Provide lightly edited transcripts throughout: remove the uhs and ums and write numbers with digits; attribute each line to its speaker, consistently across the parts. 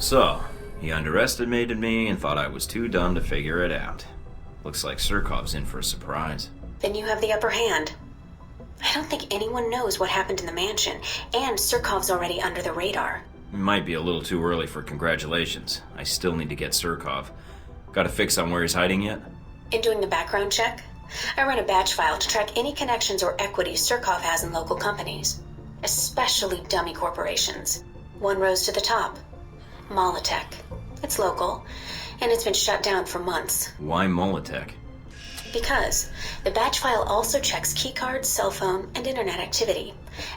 Speaker 1: So, he underestimated me and thought I was too dumb to figure it out. Looks like Surkov's in for a surprise.
Speaker 2: Then you have the upper hand. I don't think anyone knows what happened in the mansion, and Surkov's already under the radar.
Speaker 1: It might be a little too early for congratulations. I still need to get Surkov. Got a fix on where he's hiding yet?
Speaker 2: In doing the background check, I run a batch file to track any connections or equities Surkov has in local companies, especially dummy corporations. One rose to the top. Molotech. It's local, and it's been shut down for months.
Speaker 1: Why Molotech?
Speaker 2: Because the batch file also checks keycards, cell phone, and internet activity,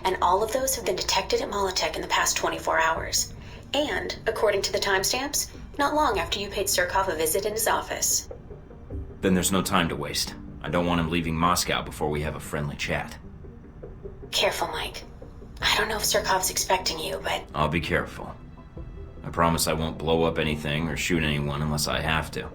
Speaker 2: and all of those have been detected at Molotech in the past 24 hours. And, according to the timestamps, not long after you paid Surkov a visit in his office.
Speaker 1: Then there's no time to waste. I don't want him leaving Moscow before we have a friendly chat.
Speaker 2: Careful, Mike. I don't know if Surkov's expecting you, but...
Speaker 1: I'll be careful. I promise I won't blow up anything or shoot anyone unless I have to.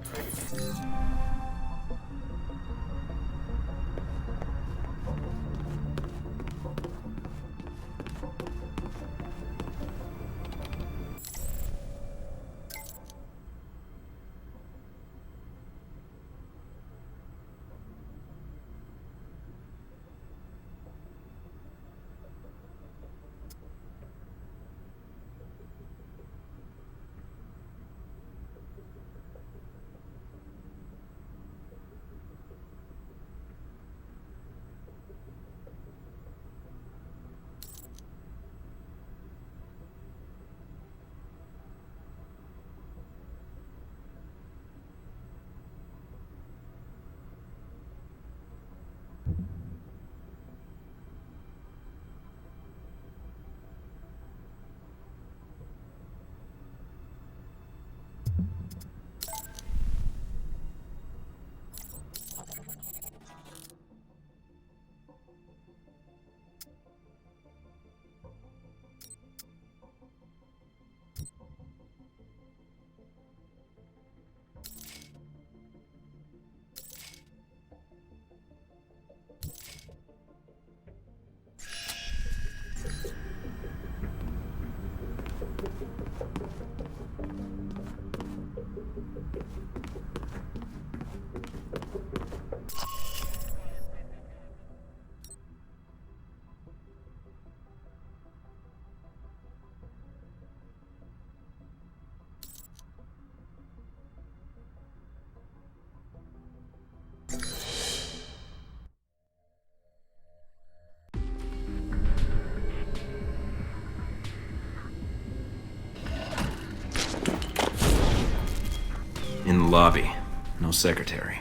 Speaker 1: In the lobby. No secretary.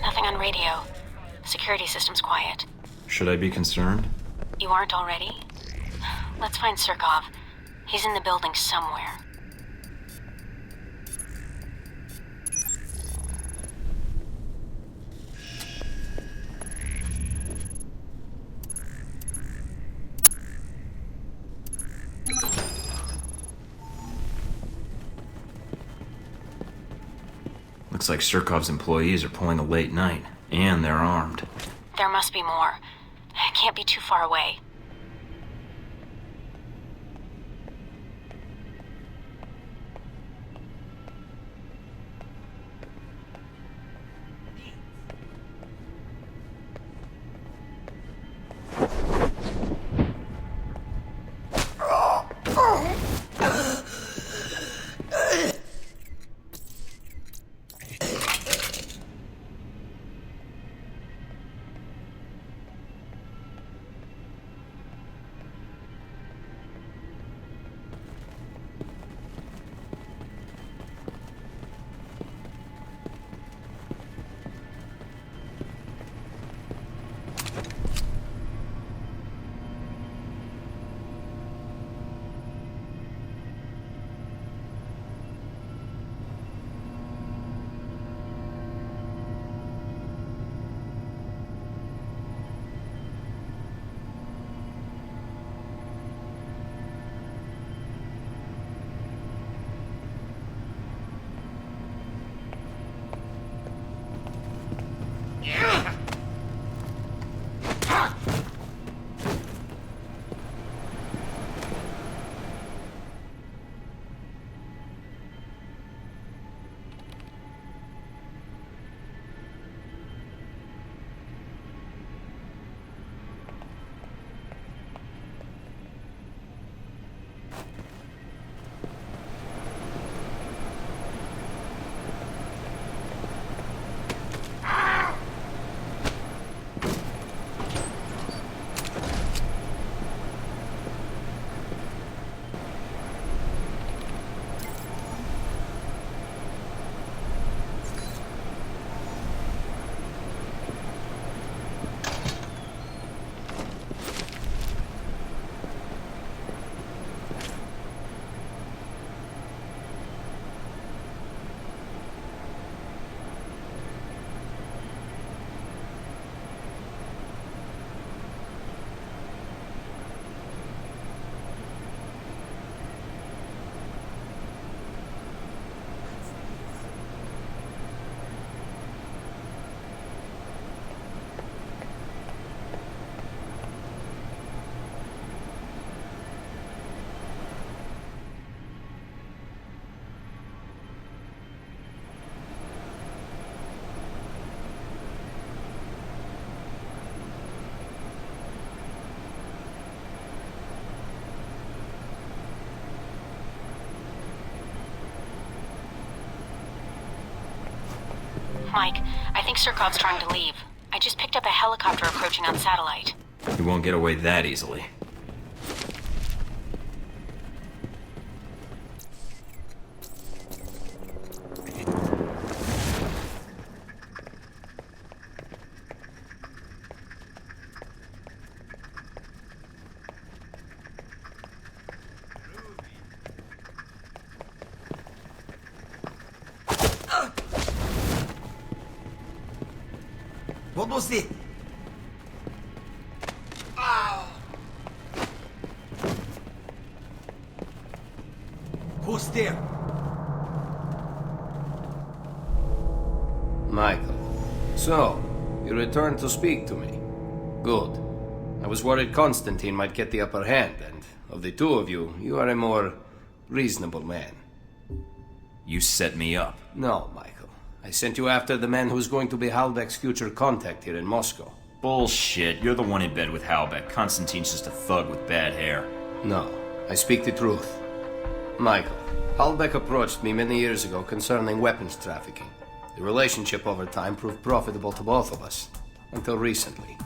Speaker 2: Nothing on radio. Security system's quiet.
Speaker 1: Should I be concerned?
Speaker 2: You aren't already? Let's find Surkov. He's in the building somewhere.
Speaker 1: Looks like Surkov's employees are pulling a late night, and they're armed.
Speaker 2: There must be more. I can't be too far away. Mike, I think Surkov's trying to leave. I just picked up a helicopter approaching on satellite.
Speaker 1: He won't get away that easily.
Speaker 3: What was it? Who's there?
Speaker 4: Michael. So, you returned to speak to me. Good. I was worried Constantine might get the upper hand, and of the two of you, you are a more reasonable man.
Speaker 1: You set me up.
Speaker 4: No, Michael. I sent you after the man who's going to be Halbech's future contact here in Moscow.
Speaker 1: Bullshit. You're the one in bed with Halbech. Constantine's just a thug with bad hair.
Speaker 4: No, I speak the truth. Michael, Halbech approached me many years ago concerning weapons trafficking. The relationship over time proved profitable to both of us, until recently.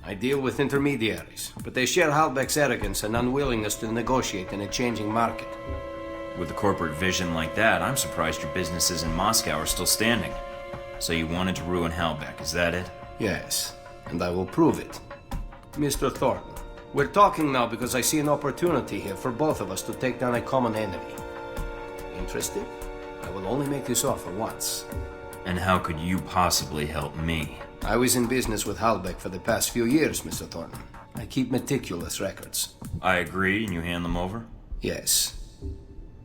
Speaker 4: I deal with intermediaries, but they share Halbech's arrogance and unwillingness to negotiate in a changing market.
Speaker 1: With a corporate vision like that, I'm surprised your businesses in Moscow are still standing. So you wanted to ruin Halbech, is that it?
Speaker 4: Yes, and I will prove it. Mr. Thornton, we're talking now because I see an opportunity here for both of us to take down a common enemy. Interested? I will only make this offer once.
Speaker 1: And how could you possibly help me?
Speaker 4: I was in business with Halbech for the past few years, Mr. Thornton. I keep meticulous records.
Speaker 1: I agree, and you hand them over?
Speaker 4: Yes.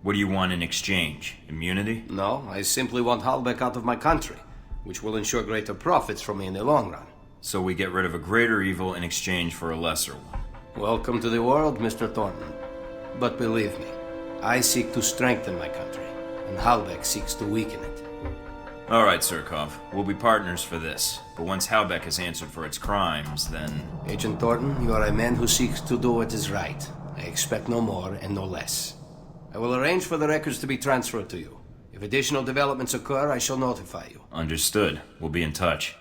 Speaker 1: What do you want in exchange? Immunity?
Speaker 4: No, I simply want Halbech out of my country, which will ensure greater profits for me in the long run.
Speaker 1: So we get rid of a greater evil in exchange for a lesser one.
Speaker 4: Welcome to the world, Mr. Thornton. But believe me, I seek to strengthen my country, and Halbech seeks to weaken it.
Speaker 1: All right, Surkov. We'll be partners for this. But once Halbech has answered for its crimes, then...
Speaker 4: Agent Thornton, you are a man who seeks to do what is right. I expect no more and no less. I will arrange for the records to be transferred to you. If additional developments occur, I shall notify you.
Speaker 1: Understood. We'll be in touch.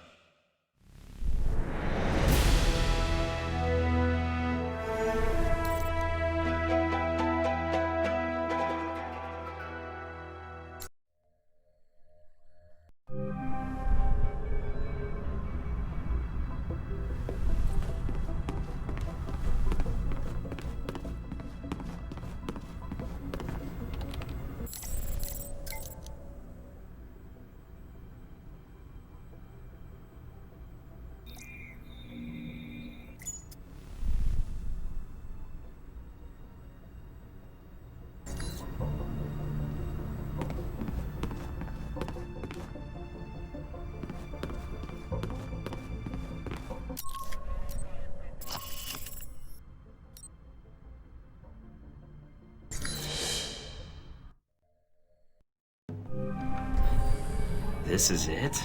Speaker 1: This is it?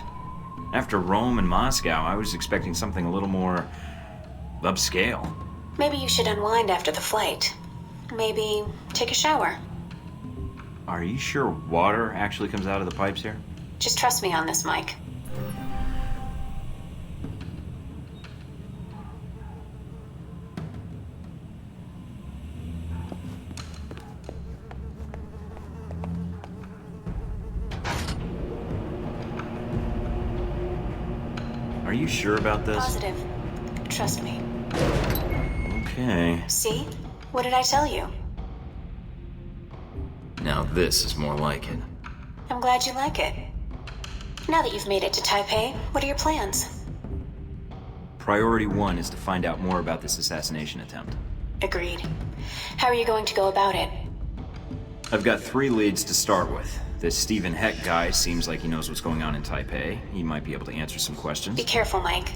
Speaker 1: After Rome and Moscow, I was expecting something a little more... upscale.
Speaker 2: Maybe you should unwind after the flight. Maybe take a shower.
Speaker 1: Are you sure water actually comes out of the pipes here?
Speaker 2: Just trust me on this, Mike.
Speaker 1: Are you sure about this?
Speaker 2: Positive. Trust me.
Speaker 1: Okay.
Speaker 2: See? What did I tell you?
Speaker 1: Now this is more like it.
Speaker 2: I'm glad you like it. Now that you've made it to Taipei, what are your plans?
Speaker 1: Priority 1 is to find out more about this assassination attempt.
Speaker 2: Agreed. How are you going to go about it?
Speaker 1: I've got 3 leads to start with. This Stevenem Heckiem guy seems like he knows what's going on in Taipei. He might be able to answer some questions.
Speaker 2: Be careful, Mike.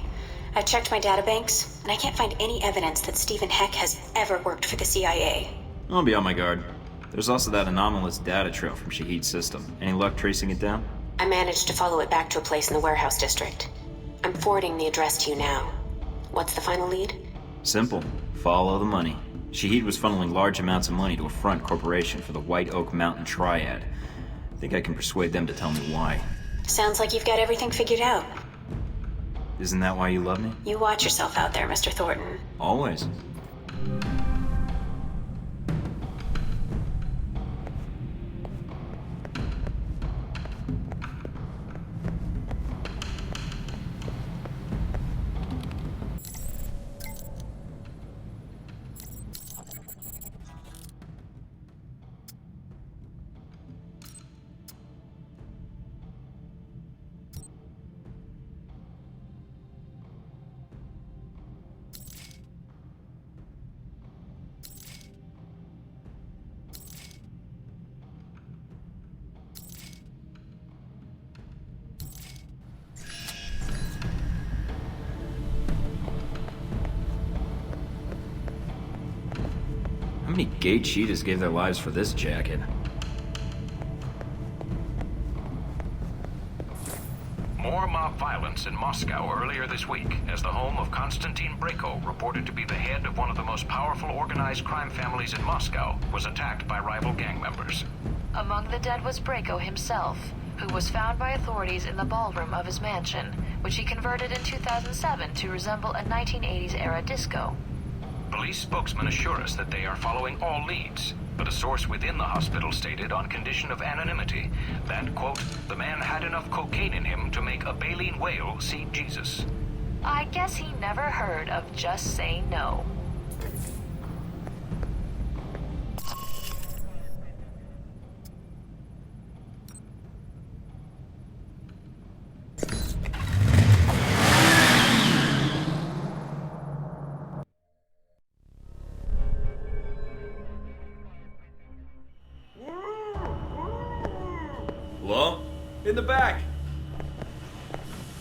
Speaker 2: I've checked my databanks, and I can't find any evidence that Stevenem Heckiem has ever worked for the CIA.
Speaker 1: I'll be on my guard. There's also that anomalous data trail from Shahid's system. Any luck tracing it down?
Speaker 2: I managed to follow it back to a place in the warehouse district. I'm forwarding the address to you now. What's the final lead?
Speaker 1: Simple. Follow the money. Shahid was funneling large amounts of money to a front corporation for the White Oak Mountain Triad. I think I can persuade them to tell me why.
Speaker 2: Sounds like you've got everything figured out.
Speaker 1: Isn't that why you love me?
Speaker 2: You watch yourself out there, Mr. Thornton.
Speaker 1: Always. How many gay cheetahs gave their lives for this jacket?
Speaker 5: More mob violence in Moscow earlier this week, as the home of Konstantin Brayko, reported to be the head of one of the most powerful organized crime families in Moscow, was attacked by rival gang members.
Speaker 6: Among the dead was Brayko himself, who was found by authorities in the ballroom of his mansion, which he converted in 2007 to resemble a 1980s-era disco.
Speaker 5: Police spokesmen assure us that they are following all leads, but a source within the hospital stated on condition of anonymity that, quote, the man had enough cocaine in him to make a baleen whale see Jesus.
Speaker 6: I guess he never heard of Just Say No.
Speaker 1: Hello?
Speaker 7: In the back.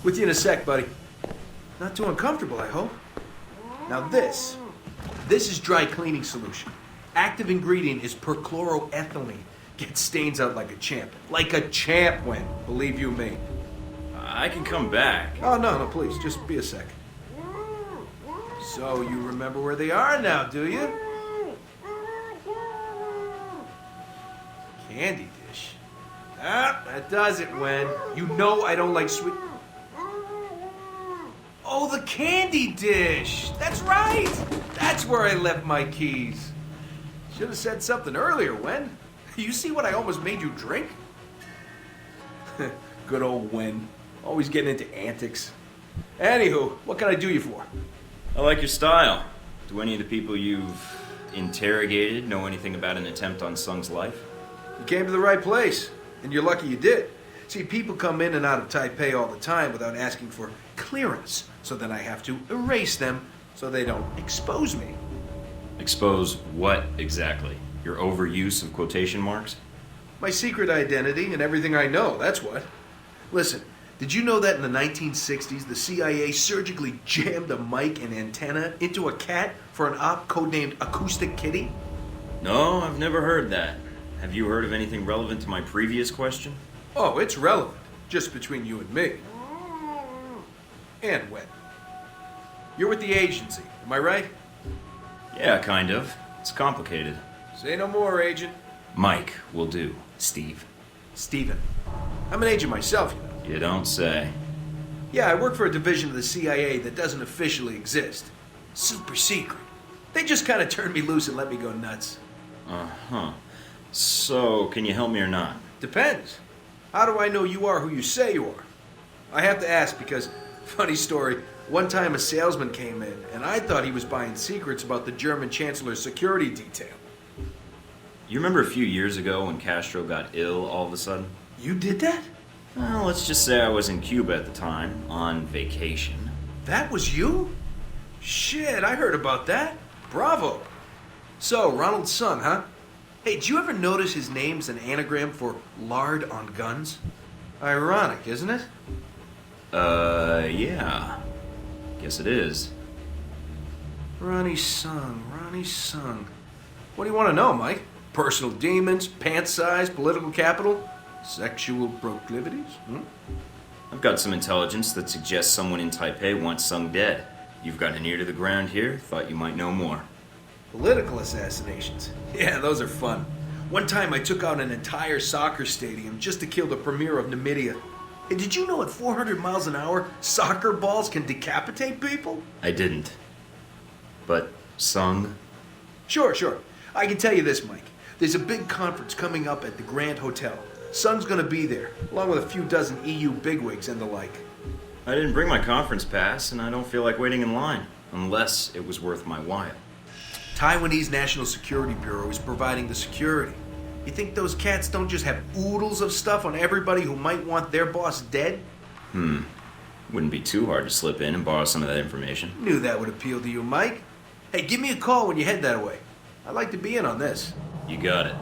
Speaker 7: With you in a sec, buddy. Not too uncomfortable, I hope. Now this is dry cleaning solution. Active ingredient is perchloroethylene. Gets stains out like a champ. Like a champ, Wen. Believe you me.
Speaker 1: I can come back.
Speaker 7: Oh, no, please. Just be a sec. So you remember where they are now, do you? Candy dish. Ah, that does it, Wen. You know I don't like sweet... Oh, the candy dish! That's right! That's where I left my keys. Should have said something earlier, Wen. You see what I almost made you drink? Good old Wen. Always getting into antics. Anywho, what can I do you for?
Speaker 1: I like your style. Do any of the people you've interrogated know anything about an attempt on Sung's life?
Speaker 7: You came to the right place, and you're lucky you did. See, people come in and out of Taipei all the time without asking for clearance, so then I have to erase them so they don't expose me.
Speaker 1: Expose what exactly? Your overuse of quotation marks?
Speaker 7: My secret identity and everything I know, that's what. Listen, did you know that in the 1960s, the CIA surgically jammed a mic and antenna into a cat for an op codenamed Acoustic Kitty?
Speaker 1: No, I've never heard that. Have you heard of anything relevant to my previous question?
Speaker 7: Oh, it's relevant. Just between you and me. And Wen. You're with the agency, am I right?
Speaker 1: Yeah, kind of. It's complicated.
Speaker 7: Say no more, Agent.
Speaker 1: Mike will do, Steve.
Speaker 7: Steven. I'm an agent myself, you know.
Speaker 1: You don't say.
Speaker 7: Yeah, I work for a division of the CIA that doesn't officially exist. Super secret. They just kind of turned me loose and let me go nuts.
Speaker 1: Uh-huh. So, can you help me or not?
Speaker 7: Depends. How do I know you are who you say you are? I have to ask because, funny story, one time a salesman came in and I thought he was buying secrets about the German Chancellor's security detail.
Speaker 1: You remember a few years ago when Castro got ill all of a sudden?
Speaker 7: You did that?
Speaker 1: Well, let's just say I was in Cuba at the time, on vacation.
Speaker 7: That was you? Shit, I heard about that. Bravo. So, Ronald Sung, huh? Hey, did you ever notice his name's an anagram for lard on guns? Ironic, isn't it?
Speaker 1: Yeah. Guess it is.
Speaker 7: Ronnie Sung. What do you want to know, Mike? Personal demons, pant size, political capital, sexual proclivities?
Speaker 1: I've got some intelligence that suggests someone in Taipei wants Sung dead. You've got an ear to the ground here, thought you might know more.
Speaker 7: Political assassinations. Yeah, those are fun. One time I took out an entire soccer stadium just to kill the premier of Namibia. Hey, did you know at 400 miles an hour, soccer balls can decapitate people?
Speaker 1: I didn't. But Sung?
Speaker 7: Sure. I can tell you this, Mike. There's a big conference coming up at the Grand Hotel. Sung's gonna be there, along with a few dozen EU bigwigs and the like.
Speaker 1: I didn't bring my conference pass, and I don't feel like waiting in line, unless it was worth my while.
Speaker 7: Taiwanese National Security Bureau is providing the security. You think those cats don't just have oodles of stuff on everybody who might want their boss dead?
Speaker 1: Wouldn't be too hard to slip in and borrow some of that information.
Speaker 7: Knew that would appeal to you, Mike. Hey, give me a call when you head that way. I'd like to be in on this.
Speaker 1: You got it.